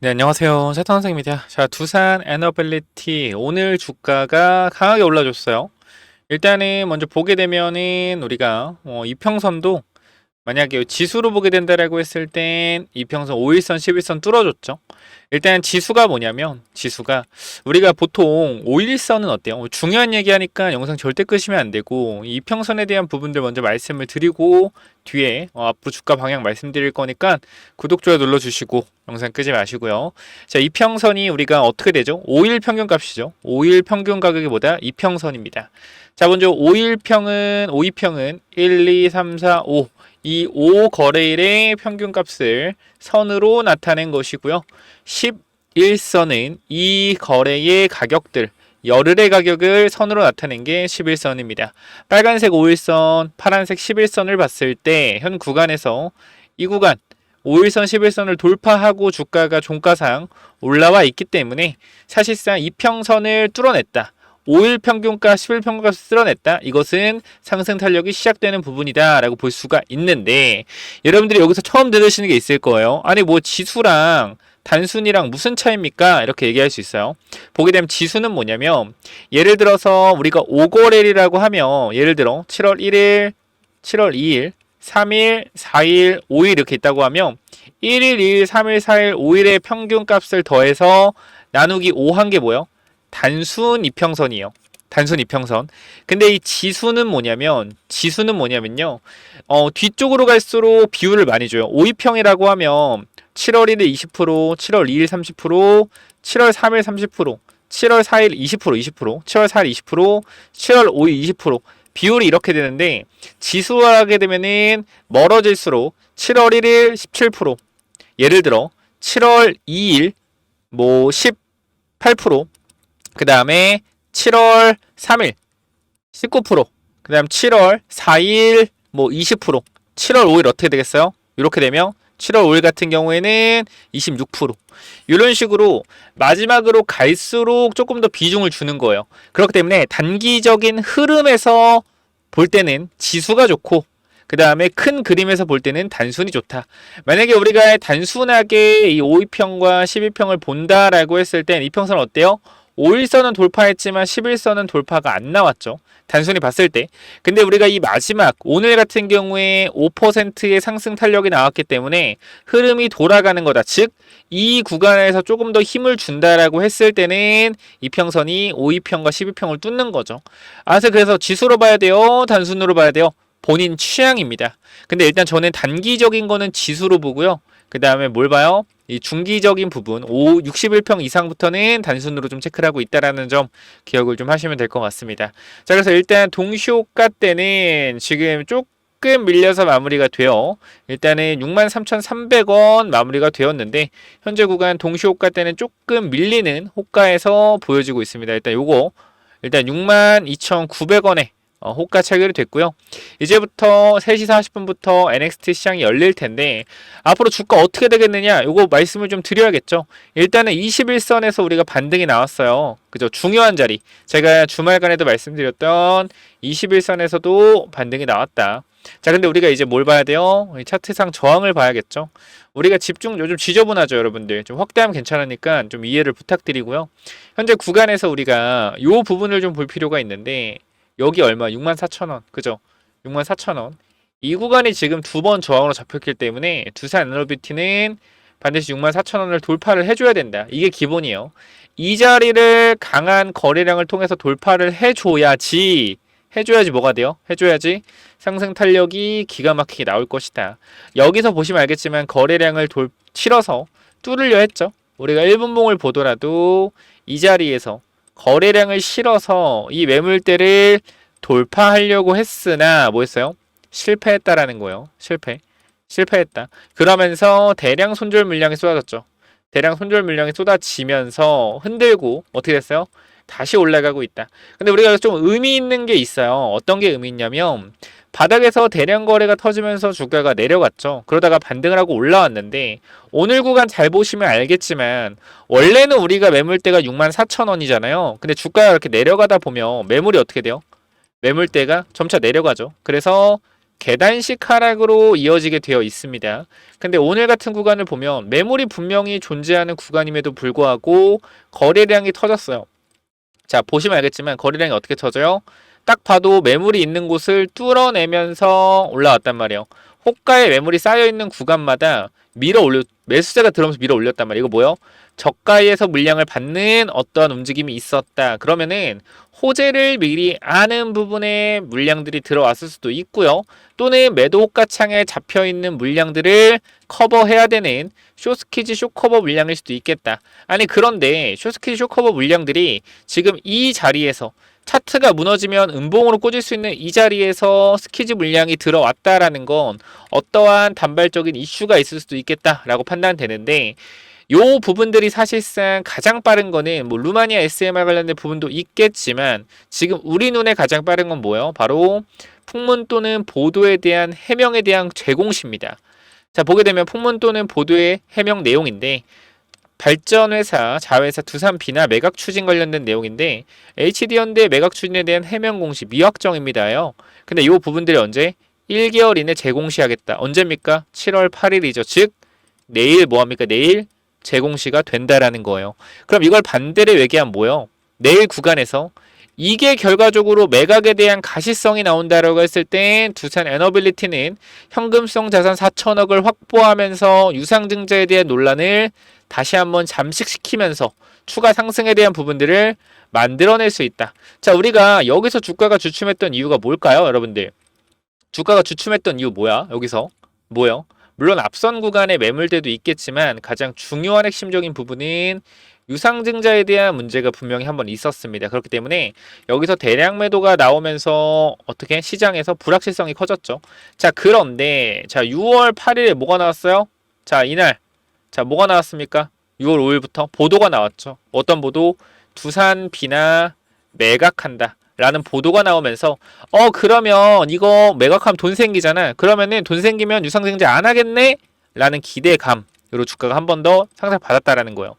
네, 안녕하세요. 세탄 선생님입니다. 자, 두산 에너빌리티 오늘 주가가 강하게 올라줬어요. 일단은 먼저 보게 되면은 우리가 이평선도 만약에 지수로 보게 된다라고 했을 땐 이평선 5일선, 11선 뚫어줬죠. 일단 지수가 뭐냐면 지수가 우리가 보통 5일선은 어때요? 중요한 얘기하니까 영상 절대 끄시면 안 되고 이평선에 대한 부분들 먼저 말씀을 드리고 뒤에 앞으로 주가 방향 말씀드릴 거니까 구독, 좋아요 눌러주시고 영상 끄지 마시고요. 자, 이평선이 우리가 어떻게 되죠? 5일 평균 값이죠. 5일 평균 가격이 뭐다? 이평선입니다. 자, 먼저 5일평은 1, 2, 3, 4, 5 이 5거래일의 평균값을 선으로 나타낸 것이고요. 11선은 이 거래의 가격들, 열흘의 가격을 선으로 나타낸 게 11선입니다. 빨간색 5일선, 파란색 11선을 봤을 때 현 구간에서 이 구간 5일선, 11선을 돌파하고 주가가 종가상 올라와 있기 때문에 사실상 이평선을 뚫어냈다. 5일 평균가, 10일 평균가를 쓸어냈다. 이것은 상승 탄력이 시작되는 부분이다 라고 볼 수가 있는데 여러분들이 여기서 처음 들으시는 게 있을 거예요. 아니 뭐 지수랑 단순이랑 무슨 차이입니까? 이렇게 얘기할 수 있어요. 보게 되면 지수는 뭐냐면 예를 들어서 우리가 5거래일이라고 하면 예를 들어 7월 1일, 7월 2일, 3일, 4일, 5일 이렇게 있다고 하면 1일, 2일, 3일, 4일, 5일의 평균값을 더해서 나누기 5 한 게 뭐예요? 단순 이평선이에요. 단순 이평선. 근데 이 지수는 뭐냐면요. 뒤쪽으로 갈수록 비율을 많이 줘요. 5이평이라고 하면 7월 1일 20%, 7월 2일 30%, 7월 3일 30%, 7월 4일 20%, 7월 4일 20%, 7월 5일 20%. 비율이 이렇게 되는데 지수하게 되면은 멀어질수록 7월 1일 17%, 예를 들어 7월 2일 뭐 18%, 그 다음에 7월 3일 19%, 그 다음 7월 4일 뭐 20%, 7월 5일 어떻게 되겠어요? 이렇게 되면 7월 5일 같은 경우에는 26%. 이런 식으로 마지막으로 갈수록 조금 더 비중을 주는 거예요. 그렇기 때문에 단기적인 흐름에서 볼 때는 지수가 좋고 그 다음에 큰 그림에서 볼 때는 단순히 좋다. 만약에 우리가 단순하게 이 5일평과 12평을 본다라고 했을 땐 이평선 어때요? 5일선은 돌파했지만 11선은 돌파가 안 나왔죠. 단순히 봤을 때. 근데 우리가 이 마지막 오늘 같은 경우에 5%의 상승 탄력이 나왔기 때문에 흐름이 돌아가는 거다. 즉 이 구간에서 조금 더 힘을 준다라고 했을 때는 이평선이 5일평과 12평을 뚫는 거죠. 그래서 지수로 봐야 돼요? 단순으로 봐야 돼요? 본인 취향입니다. 근데 일단 저는 단기적인 거는 지수로 보고요. 그 다음에 뭘 봐요? 이 중기적인 부분 61평 이상부터는 단순으로 좀 체크를 하고 있다라는 점 기억을 좀 하시면 될 것 같습니다. 자, 그래서 일단 동시호가 때는 지금 조금 밀려서 마무리가 돼요. 일단은 63,300원 마무리가 되었는데 현재 구간 동시호가 때는 조금 밀리는 호가에서 보여지고 있습니다. 일단 62,900원에 호가 체결이 됐고요. 이제부터 3시 40분부터 NXT 시장이 열릴 텐데 앞으로 주가 어떻게 되겠느냐 요거 말씀을 좀 드려야겠죠. 일단은 21선에서 우리가 반등이 나왔어요. 그죠? 중요한 자리. 제가 주말간에도 말씀드렸던 21선에서도 반등이 나왔다. 자, 근데 우리가 이제 뭘 봐야 돼요? 차트상 저항을 봐야겠죠. 우리가 요즘 지저분하죠, 여러분들. 좀 확대하면 괜찮으니까 좀 이해를 부탁드리고요. 현재 구간에서 우리가 요 부분을 좀 볼 필요가 있는데 여기 얼마? 64,000원. 그죠? 64,000원. 이 구간이 지금 두 번 저항으로 잡혔기 때문에 두산 에너비티는 반드시 64,000원을 돌파를 해줘야 된다. 이게 기본이에요. 이 자리를 강한 거래량을 통해서 돌파를 해줘야지 뭐가 돼요? 해줘야지 상승 탄력이 기가 막히게 나올 것이다. 여기서 보시면 알겠지만 거래량을 치러서 뚫으려 했죠. 우리가 1분봉을 보더라도 이 자리에서 거래량을 실어서 이 매물대를 돌파하려고 했으나 뭐 했어요? 실패했다라는 거예요. 실패했다. 그러면서 대량 손절 물량이 쏟아졌죠. 대량 손절 물량이 쏟아지면서 흔들고 어떻게 됐어요? 다시 올라가고 있다. 근데 우리가 좀 의미 있는 게 있어요. 어떤 게 의미 있냐면 바닥에서 대량 거래가 터지면서 주가가 내려갔죠. 그러다가 반등을 하고 올라왔는데 오늘 구간 잘 보시면 알겠지만 원래는 우리가 매물대가 64,000원이잖아요. 근데 주가가 이렇게 내려가다 보면 매물이 어떻게 돼요? 매물대가 점차 내려가죠. 그래서 계단식 하락으로 이어지게 되어 있습니다. 근데 오늘 같은 구간을 보면 매물이 분명히 존재하는 구간임에도 불구하고 거래량이 터졌어요. 자, 보시면 알겠지만 거래량이 어떻게 터져요? 딱 봐도 매물이 있는 곳을 뚫어내면서 올라왔단 말이에요. 호가에 매물이 쌓여있는 구간마다 매수자가 들어오면서 밀어 올렸단 말이에요. 이거 뭐요? 저가에서 물량을 받는 어떠한 움직임이 있었다. 그러면은 호재를 미리 아는 부분에 물량들이 들어왔을 수도 있고요. 또는 매도 호가 창에 잡혀있는 물량들을 커버해야 되는 숏스퀴즈 숏커버 물량일 수도 있겠다. 아니 그런데 숏스퀴즈 숏커버 물량들이 지금 이 자리에서 차트가 무너지면 음봉으로 꽂을 수 있는 이 자리에서 스퀴즈 물량이 들어왔다라는 건 어떠한 단발적인 이슈가 있을 수도 있겠다라고 판단되는데 요 부분들이 사실상 가장 빠른 거는 뭐 루마니아 SMR 관련된 부분도 있겠지만 지금 우리 눈에 가장 빠른 건 뭐예요? 바로 풍문 또는 보도에 대한 해명에 대한 제공시입니다. 자, 보게 되면 풍문 또는 보도의 해명 내용인데 발전회사, 자회사 두산 비나 매각 추진 관련된 내용인데 HD현대 매각 추진에 대한 해명 공시 미확정입니다요. 근데 이 부분들이 언제? 1개월 이내 재공시하겠다. 언제입니까? 7월 8일이죠. 즉 내일 뭐합니까? 내일 재공시가 된다라는 거예요. 그럼 이걸 반대로 얘기하면 뭐예요? 내일 구간에서 이게 결과적으로 매각에 대한 가시성이 나온다라고 했을 땐 두산 에너빌리티는 현금성 자산 4천억을 확보하면서 유상증자에 대한 논란을 다시 한번 잠식시키면서 추가 상승에 대한 부분들을 만들어낼 수 있다. 자, 우리가 여기서 주가가 주춤했던 이유가 뭘까요, 여러분들? 주가가 주춤했던 이유 뭐야? 여기서 뭐요? 물론 앞선 구간의 매물대도 있겠지만 가장 중요한 핵심적인 부분은 유상증자에 대한 문제가 분명히 한번 있었습니다. 그렇기 때문에 여기서 대량 매도가 나오면서 어떻게 시장에서 불확실성이 커졌죠. 자, 그런데 자 6월 8일에 뭐가 나왔어요? 자, 이날 자 뭐가 나왔습니까? 6월 5일부터 보도가 나왔죠. 어떤 보도? 두산 비나 매각한다 라는 보도가 나오면서 그러면 이거 매각하면 돈 생기잖아. 그러면은 돈 생기면 유상증자 안 하겠네? 라는 기대감으로 주가가 한 번 더 상승 받았다라는 거예요.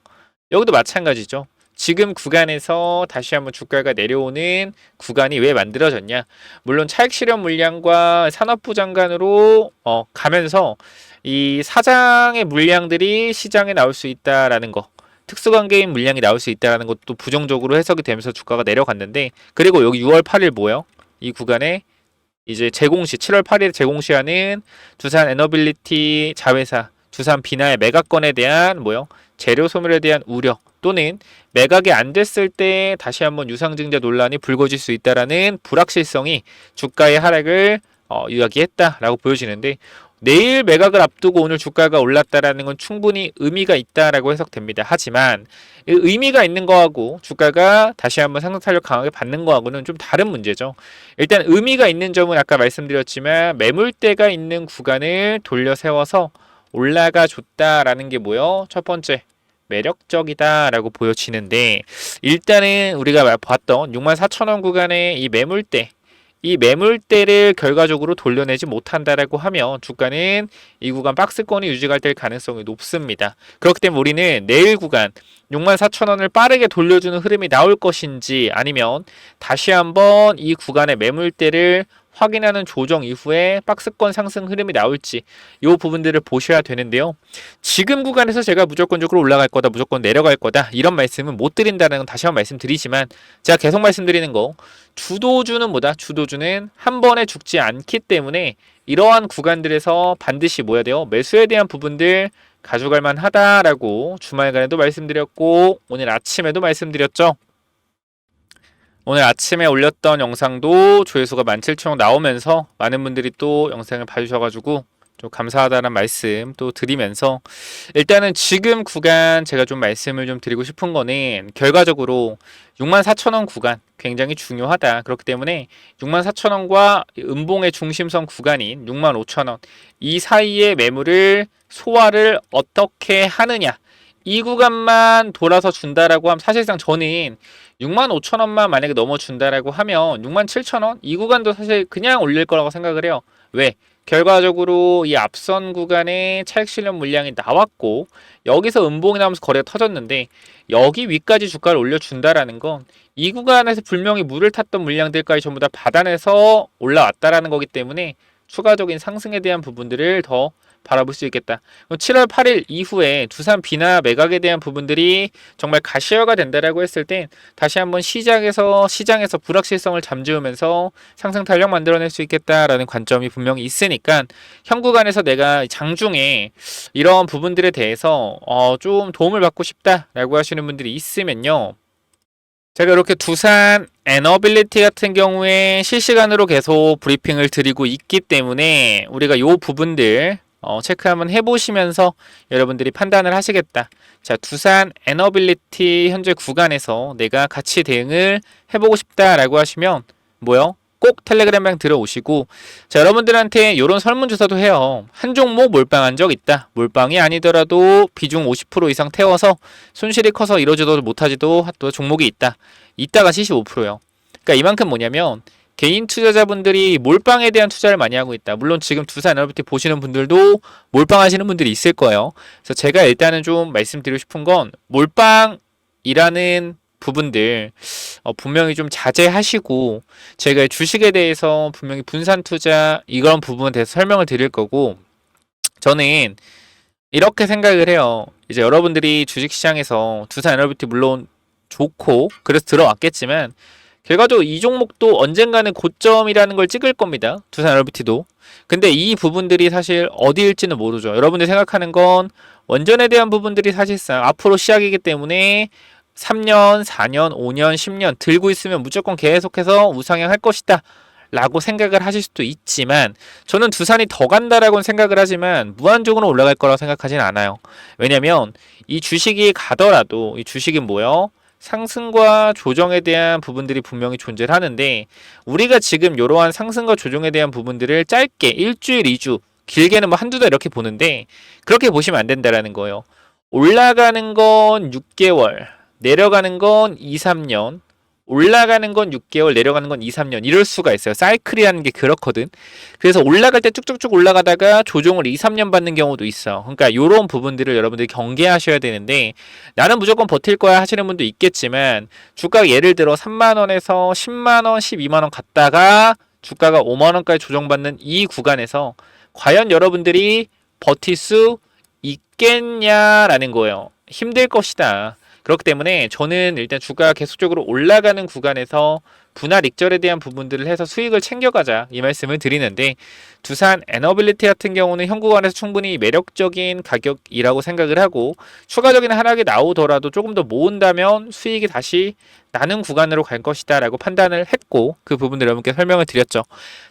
여기도 마찬가지죠. 지금 구간에서 다시 한번 주가가 내려오는 구간이 왜 만들어졌냐? 물론 차익 실현 물량과 산업부 장관으로 가면서 이 사장의 물량들이 시장에 나올 수 있다라는 거, 특수관계인 물량이 나올 수 있다는 것도 부정적으로 해석이 되면서 주가가 내려갔는데, 그리고 여기 6월 8일 뭐예요? 이 구간에 이제 재공시 7월 8일에 재공시하는 두산 에너빌리티 자회사 두산 비나의 매각건에 대한 뭐요? 재료 소멸에 대한 우려 또는 매각이 안 됐을 때 다시 한번 유상증자 논란이 불거질 수 있다라는 불확실성이 주가의 하락을 이야기했다라고 보여지는데, 내일 매각을 앞두고 오늘 주가가 올랐다라는 건 충분히 의미가 있다라고 해석됩니다. 하지만 의미가 있는 거하고 주가가 다시 한번 상승 탄력 강하게 받는 거하고는 좀 다른 문제죠. 일단 의미가 있는 점은 아까 말씀드렸지만 매물대가 있는 구간을 돌려 세워서 올라가 줬다라는 게 뭐요? 첫 번째, 매력적이다라고 보여지는데, 일단은 우리가 봤던 64,000원 구간의 이 매물대를 결과적으로 돌려내지 못한다라고 하면 주가는 이 구간 박스권이 유지가 될 가능성이 높습니다. 그렇기 때문에 우리는 내일 구간 64,000원을 빠르게 돌려주는 흐름이 나올 것인지, 아니면 다시 한번 이 구간의 매물대를 확인하는 조정 이후에 박스권 상승 흐름이 나올지, 이 부분들을 보셔야 되는데요. 지금 구간에서 제가 무조건적으로 올라갈 거다, 무조건 내려갈 거다, 이런 말씀은 못 드린다는 건 다시 한번 말씀드리지만, 제가 계속 말씀드리는 거, 주도주는 한 번에 죽지 않기 때문에 이러한 구간들에서 반드시 뭐야 돼요? 매수에 대한 부분들 가져갈 만하다라고 주말간에도 말씀드렸고 오늘 아침에도 말씀드렸죠. 오늘 아침에 올렸던 영상도 조회수가 17,000원 나오면서 많은 분들이 또 영상을 봐주셔가지고 좀 감사하다는 말씀 또 드리면서, 일단은 지금 구간 제가 좀 말씀을 좀 드리고 싶은 거는 결과적으로 64,000원 구간 굉장히 중요하다. 그렇기 때문에 64,000원과 음봉의 중심선 구간인 65,000원 이 사이의 매물을 소화를 어떻게 하느냐, 이 구간만 돌아서 준다라고 하면 사실상 저는 65,000원만 만약에 넘어준다라고 하면 67,000원 이 구간도 사실 그냥 올릴 거라고 생각을 해요. 왜? 결과적으로 이 앞선 구간에 차익 실현 물량이 나왔고 여기서 음봉이 나오면서 거래가 터졌는데 여기 위까지 주가를 올려준다라는 건 이 구간에서 분명히 물을 탔던 물량들까지 전부 다 받아내서 올라왔다라는 거기 때문에 추가적인 상승에 대한 부분들을 더 바라볼 수 있겠다. 7월 8일 이후에 두산 비나 매각에 대한 부분들이 정말 가시화가 된다라고 했을 땐 다시 한번 시장에서 불확실성을 잠재우면서 상승 탄력 만들어낼 수 있겠다라는 관점이 분명히 있으니까 현 구간에서 내가 장중에 이런 부분들에 대해서 좀 도움을 받고 싶다라고 하시는 분들이 있으면요. 제가 이렇게 두산 에너빌리티 같은 경우에 실시간으로 계속 브리핑을 드리고 있기 때문에 우리가 요 부분들 체크 한번 해보시면서 여러분들이 판단을 하시겠다. 자, 두산 에너빌리티 현재 구간에서 내가 같이 대응을 해보고 싶다라고 하시면 뭐요? 꼭 텔레그램방 들어오시고, 자, 여러분들한테 이런 설문조사도 해요. 한 종목 몰빵한 적 있다. 몰빵이 아니더라도 비중 50% 이상 태워서 손실이 커서 이러지도 못하지도 또 종목이 있다. 이따가 75%요. 그러니까 이만큼 뭐냐면 개인 투자자분들이 몰빵에 대한 투자를 많이 하고 있다. 물론 지금 두산 에너비티 보시는 분들도 몰빵하시는 분들이 있을 거예요. 그래서 제가 일단은 좀 말씀드리고 싶은 건 몰빵이라는 부분들 분명히 좀 자제하시고, 제가 주식에 대해서 분명히 분산 투자 이런 부분에 대해서 설명을 드릴 거고, 저는 이렇게 생각을 해요. 이제 여러분들이 주식시장에서 두산 에너비티 물론 좋고 그래서 들어왔겠지만 결과적으로 이 종목도 언젠가는 고점이라는 걸 찍을 겁니다. 두산 에너비티도. 근데 이 부분들이 사실 어디일지는 모르죠. 여러분들이 생각하는 건 원전에 대한 부분들이 사실상 앞으로 시작이기 때문에 3년, 4년, 5년, 10년 들고 있으면 무조건 계속해서 우상향할 것이다 라고 생각을 하실 수도 있지만, 저는 두산이 더 간다라고는 생각을 하지만 무한적으로 올라갈 거라고 생각하지는 않아요. 왜냐면 이 주식이 가더라도 이 주식은 뭐요? 상승과 조정에 대한 부분들이 분명히 존재를 하는데, 우리가 지금 이러한 상승과 조정에 대한 부분들을 짧게 일주일, 2주, 길게는 뭐 한두 달 이렇게 보는데 그렇게 보시면 안 된다라는 거예요. 올라가는 건 6개월, 내려가는 건 2, 3년, 올라가는 건 6개월, 내려가는 건 2, 3년 이럴 수가 있어요. 사이클이라는 게 그렇거든. 그래서 올라갈 때 쭉쭉쭉 올라가다가 조정을 2, 3년 받는 경우도 있어. 그러니까 이런 부분들을 여러분들이 경계하셔야 되는데, 나는 무조건 버틸 거야 하시는 분도 있겠지만 주가가 예를 들어 3만원에서 10만원, 12만원 갔다가 주가가 5만원까지 조정받는 이 구간에서 과연 여러분들이 버틸 수 있겠냐라는 거예요. 힘들 것이다. 그렇기 때문에 저는 일단 주가가 계속적으로 올라가는 구간에서 분할 익절에 대한 부분들을 해서 수익을 챙겨가자 이 말씀을 드리는데, 두산 에너빌리티 같은 경우는 현 구간에서 충분히 매력적인 가격이라고 생각을 하고, 추가적인 하락이 나오더라도 조금 더 모은다면 수익이 다시 나는 구간으로 갈 것이다 라고 판단을 했고, 그 부분들 여러분께 설명을 드렸죠.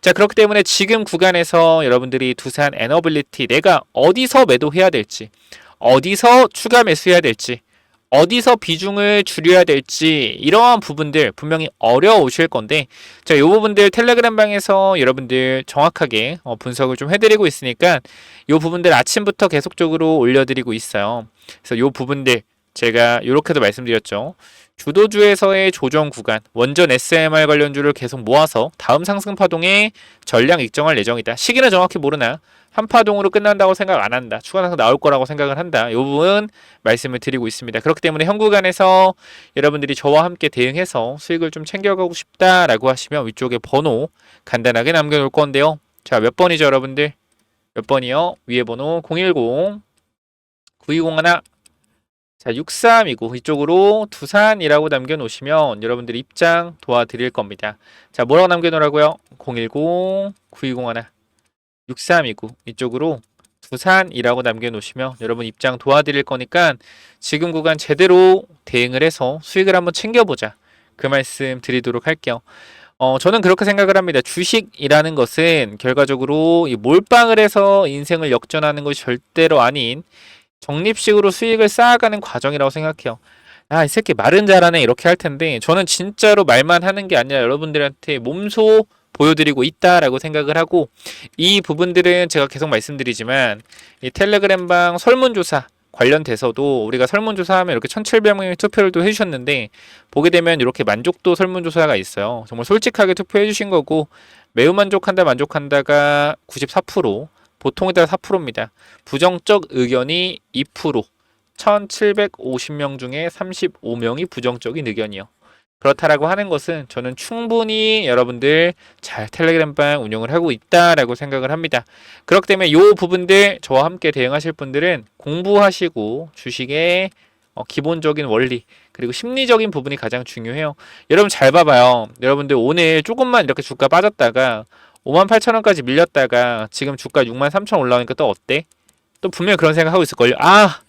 자, 그렇기 때문에 지금 구간에서 여러분들이 두산 에너빌리티 내가 어디서 매도해야 될지, 어디서 추가 매수해야 될지, 어디서 비중을 줄여야 될지 이러한 부분들 분명히 어려우실 건데, 자, 이 부분들 텔레그램 방에서 여러분들 정확하게 분석을 좀 해드리고 있으니까 이 부분들 아침부터 계속적으로 올려드리고 있어요. 그래서 이 부분들 제가 이렇게도 말씀드렸죠. 주도주에서의 조정 구간, 원전 SMR 관련주를 계속 모아서 다음 상승 파동에 전량 입점할 예정이다. 시기는 정확히 모르나 한 파동으로 끝난다고 생각 안 한다. 추가 상승 나올 거라고 생각을 한다. 이 부분 말씀을 드리고 있습니다. 그렇기 때문에 현 구간에서 여러분들이 저와 함께 대응해서 수익을 좀 챙겨가고 싶다라고 하시면 위쪽에 번호 간단하게 남겨놓을 건데요. 자, 몇 번이죠, 여러분들? 몇 번이요? 위에 번호 010 9201. 자, 63이고 이쪽으로 두산이라고 남겨놓으시면 여러분들이 입장 도와드릴 겁니다. 자, 뭐라고 남겨놓으라고요? 010 9201 63이고 이쪽으로 두산이라고 남겨놓으시면 여러분 입장 도와드릴 거니까 지금 구간 제대로 대응을 해서 수익을 한번 챙겨보자, 그 말씀 드리도록 할게요. 저는 그렇게 생각을 합니다. 주식이라는 것은 결과적으로 이 몰빵을 해서 인생을 역전하는 것이 절대로 아닌 적립식으로 수익을 쌓아가는 과정이라고 생각해요. 아, 이 새끼 말은 잘하네 이렇게 할 텐데, 저는 진짜로 말만 하는 게 아니라 여러분들한테 몸소 보여드리고 있다라고 생각을 하고, 이 부분들은 제가 계속 말씀드리지만 이 텔레그램방 설문조사 관련돼서도 우리가 설문조사하면 이렇게 1700명이 투표를 또 해주셨는데, 보게 되면 이렇게 만족도 설문조사가 있어요. 정말 솔직하게 투표해 주신 거고, 매우 만족한다 만족한다가 94%, 보통에 따라 4%입니다. 부정적 의견이 2%, 1750명 중에 35명이 부정적인 의견이요. 그렇다라고 하는 것은 저는 충분히 여러분들 잘 텔레그램방 운영을 하고 있다라고 생각을 합니다. 그렇기 때문에 이 부분들 저와 함께 대응하실 분들은 공부하시고 주식의 기본적인 원리 그리고 심리적인 부분이 가장 중요해요. 여러분 잘 봐봐요. 여러분들 오늘 조금만 이렇게 주가 빠졌다가 58,000원까지 밀렸다가 지금 주가 63,000원 올라오니까 또 어때? 또 분명히 그런 생각하고 있을걸요. 아,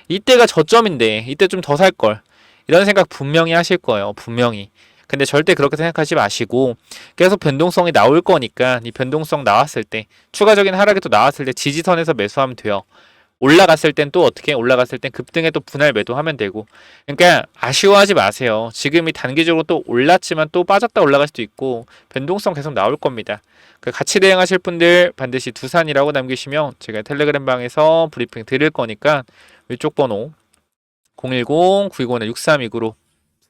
이때가 저점인데 이때 좀 더 살걸. 이런 생각 분명히 하실 거예요. 분명히. 근데 절대 그렇게 생각하지 마시고 계속 변동성이 나올 거니까 이 변동성 나왔을 때 추가적인 하락이 또 나왔을 때 지지선에서 매수하면 돼요. 올라갔을 땐 또 어떻게? 올라갔을 땐 급등에 또 분할 매도하면 되고. 그러니까 아쉬워하지 마세요. 지금이 단기적으로 또 올랐지만 또 빠졌다 올라갈 수도 있고 변동성 계속 나올 겁니다. 같이 대응하실 분들 반드시 두산이라고 남기시면 제가 텔레그램 방에서 브리핑 드릴 거니까 위쪽 번호 010-921-6329로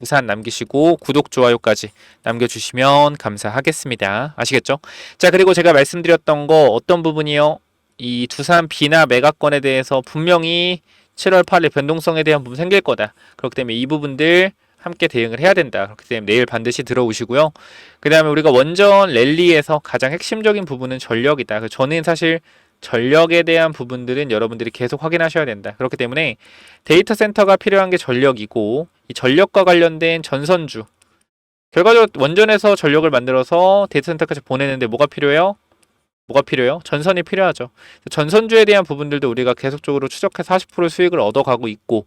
두산 남기시고 구독, 좋아요까지 남겨주시면 감사하겠습니다. 아시겠죠? 자, 그리고 제가 말씀드렸던 거 어떤 부분이요? 이 두산 비나 매각건에 대해서 분명히 7월 8일 변동성에 대한 부분 생길 거다. 그렇기 때문에 이 부분들 함께 대응을 해야 된다. 그렇기 때문에 내일 반드시 들어오시고요. 그 다음에 우리가 원전 랠리에서 가장 핵심적인 부분은 전력이다. 저는 사실 전력에 대한 부분들은 여러분들이 계속 확인하셔야 된다. 그렇기 때문에 데이터 센터가 필요한 게 전력이고 이 전력과 관련된 전선주 결과적으로 원전에서 전력을 만들어서 데이터 센터까지 보내는데 뭐가 필요해요? 뭐가 필요해요? 전선이 필요하죠. 전선주에 대한 부분들도 우리가 계속적으로 추적해서 40% 수익을 얻어가고 있고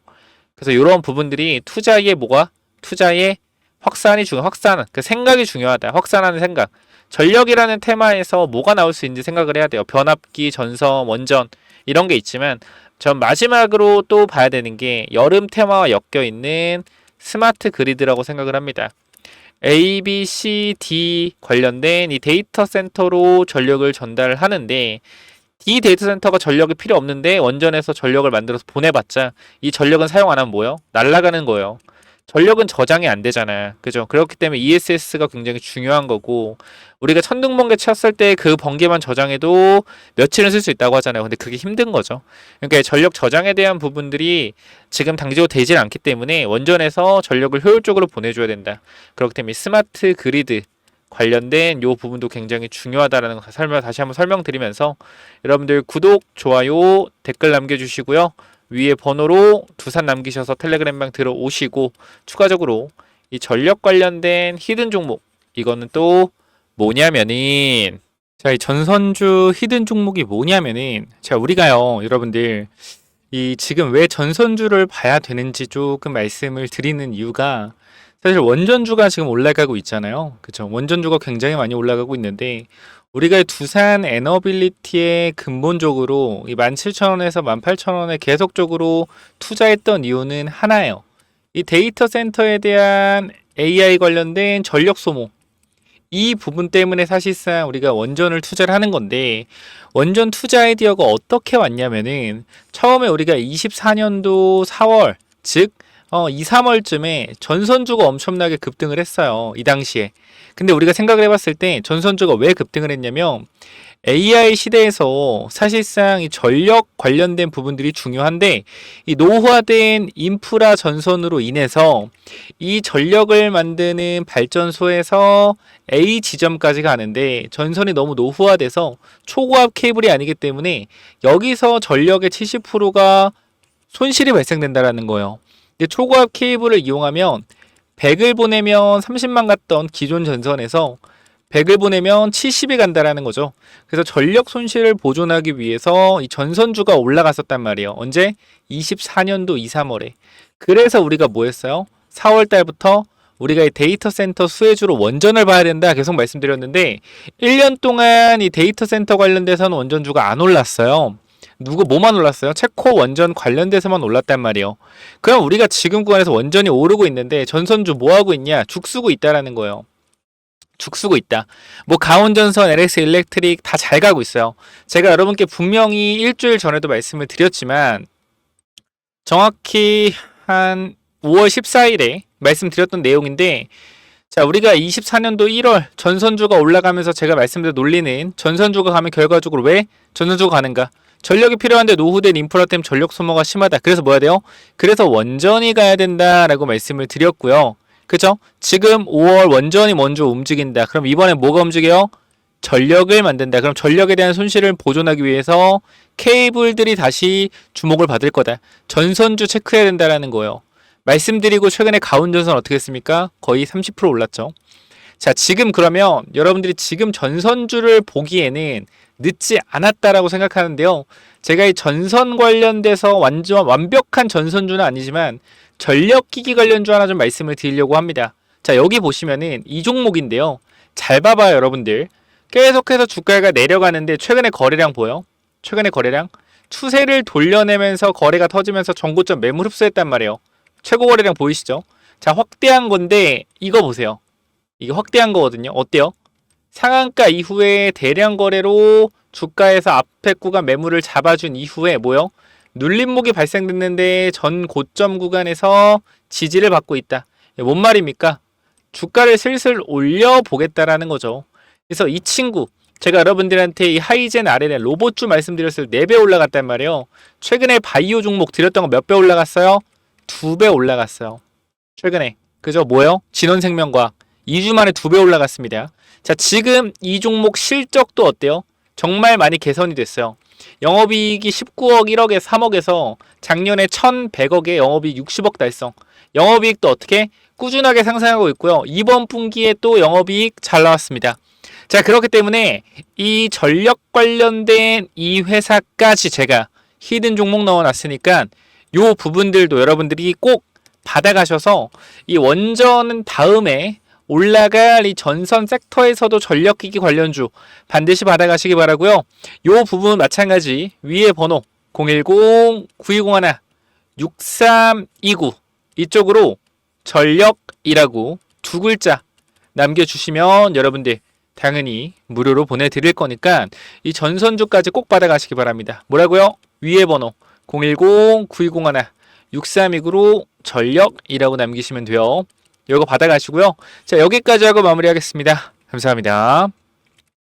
그래서 이런 부분들이 투자의 뭐가? 투자의 확산이 확산, 그 생각이 중요하다. 확산하는 생각. 전력이라는 테마에서 뭐가 나올 수 있는지 생각을 해야 돼요. 변압기, 전선, 원전 이런 게 있지만 전 마지막으로 또 봐야 되는 게 여름 테마와 엮여 있는 스마트 그리드라고 생각을 합니다. A, B, C, D 관련된 이 데이터 센터로 전력을 전달을 하는데 이 데이터 센터가 전력이 필요 없는데 원전에서 전력을 만들어서 보내봤자 이 전력은 사용 안 하면 뭐예요? 날아가는 거예요. 전력은 저장이 안 되잖아. 그죠? 그렇기 때문에 ESS가 굉장히 중요한 거고 우리가 천둥번개 쳤을 때 그 번개만 저장해도 며칠은 쓸 수 있다고 하잖아요. 근데 그게 힘든 거죠. 그러니까 전력 저장에 대한 부분들이 지금 당장으로 되질 않기 때문에 원전에서 전력을 효율적으로 보내줘야 된다. 그렇기 때문에 스마트 그리드 관련된 요 부분도 굉장히 중요하다라는 거 다시 한번 설명드리면서 여러분들 구독, 좋아요, 댓글 남겨주시고요. 위에 번호로 두산 남기셔서 텔레그램방 들어오시고 추가적으로 이 전력 관련된 히든 종목 이거는 또 뭐냐면은 자, 이 전선주 히든 종목이 뭐냐면은 자, 우리가요 여러분들 이 지금 왜 전선주를 봐야 되는지 조금 말씀을 드리는 이유가 사실 원전주가 지금 올라가고 있잖아요. 그쵸? 원전주가 굉장히 많이 올라가고 있는데 우리가 두산 에너빌리티에 근본적으로 이 17,000원에서 18,000원에 계속적으로 투자했던 이유는 하나예요. 이 데이터 센터에 대한 AI 관련된 전력 소모 이 부분 때문에 사실상 우리가 원전을 투자를 하는 건데 원전 투자 아이디어가 어떻게 왔냐면은 처음에 우리가 24년도 4월 즉 2, 3월쯤에 전선주가 엄청나게 급등을 했어요. 이 당시에. 근데 우리가 생각을 해봤을 때 전선주가 왜 급등을 했냐면 AI 시대에서 사실상 이 전력 관련된 부분들이 중요한데 이 노후화된 인프라 전선으로 인해서 이 전력을 만드는 발전소에서 A 지점까지 가는데 전선이 너무 노후화돼서 초고압 케이블이 아니기 때문에 여기서 전력의 70%가 손실이 발생된다라는 거예요. 초고압 케이블을 이용하면 100을 보내면 30만 갔던 기존 전선에서 100을 보내면 70이 간다라는 거죠. 그래서 전력 손실을 보존하기 위해서 이 전선주가 올라갔었단 말이에요. 언제? 24년도 2, 3월에. 그래서 우리가 뭐 했어요? 4월 달부터 우리가 이 데이터 센터 수혜주로 원전을 봐야 된다 계속 말씀드렸는데 1년 동안 이 데이터 센터 관련돼서는 원전주가 안 올랐어요. 뭐만 올랐어요? 체코 원전 관련돼서만 올랐단 말이에요. 그럼 우리가 지금 구간에서 원전이 오르고 있는데 전선주 뭐 하고 있냐? 죽 쓰고 있다라는 거예요. 죽 쓰고 있다. 뭐 가온전선, LS 일렉트릭 다 잘 가고 있어요. 제가 여러분께 분명히 일주일 전에도 말씀을 드렸지만 정확히 한 5월 14일에 말씀드렸던 내용인데 자, 우리가 24년도 1월 전선주가 올라가면서 제가 말씀드린 논리는 전선주가 가면 결과적으로 왜 전선주가 가는가? 전력이 필요한데 노후된 인프라 때문에 전력 소모가 심하다. 그래서 뭐 해야 돼요? 그래서 원전이 가야 된다라고 말씀을 드렸고요. 그죠? 지금 5월 원전이 먼저 움직인다. 그럼 이번에 뭐가 움직여요? 전력을 만든다. 그럼 전력에 대한 손실을 보존하기 위해서 케이블들이 다시 주목을 받을 거다. 전선주 체크해야 된다라는 거예요. 말씀드리고 최근에 가온전선 어떻게 했습니까? 거의 30% 올랐죠. 자, 지금 그러면 여러분들이 지금 전선주를 보기에는 늦지 않았다라고 생각하는데요. 제가 이 전선 관련돼서 완전 완벽한 전선주는 아니지만 전력기기 관련주 하나 좀 말씀을 드리려고 합니다. 자, 여기 보시면은 이 종목인데요. 잘 봐봐요, 여러분들. 계속해서 주가가 내려가는데 최근에 거래량 보여? 최근에 거래량? 추세를 돌려내면서 거래가 터지면서 정고점 매물 흡수했단 말이에요. 최고 거래량 보이시죠? 자, 확대한 건데 이거 보세요. 이게 확대한 거거든요. 어때요? 상한가 이후에 대량 거래로 주가에서 앞에 구간 매물을 잡아준 이후에 뭐요? 눌림목이 발생됐는데 전 고점 구간에서 지지를 받고 있다. 뭔 말입니까? 주가를 슬슬 올려보겠다라는 거죠. 그래서 이 친구, 제가 여러분들한테 이 하이젠 RNL 로봇주 말씀드렸을 때 4배 올라갔단 말이에요. 최근에 바이오 종목 드렸던 거 몇 배 올라갔어요? 2배 올라갔어요. 최근에. 그죠? 뭐요? 진원생명과학. 2주 만에 2배 올라갔습니다. 자, 지금 이 종목 실적도 어때요? 정말 많이 개선이 됐어요. 영업이익이 19억, 1억에 3억에서 작년에 1,100억에 영업이익 60억 달성. 영업이익도 어떻게? 꾸준하게 상승하고 있고요. 이번 분기에 또 영업이익 잘 나왔습니다. 자, 그렇기 때문에 이 전력 관련된 이 회사까지 제가 히든 종목 넣어놨으니까 요 부분들도 여러분들이 꼭 받아가셔서 이 원전은 다음에 올라갈 이 전선 섹터에서도 전력기기 관련주 반드시 받아가시기 바라고요. 요 부분 마찬가지 위에 번호 010-9201-6329 이쪽으로 전력이라고 2글자 남겨주시면 여러분들 당연히 무료로 보내드릴 거니까 이 전선주까지 꼭 받아가시기 바랍니다. 뭐라고요? 위에 번호 010-9201-6329로 전력이라고 남기시면 돼요. 이거 받아가시고요. 자, 여기까지 하고 마무리하겠습니다. 감사합니다.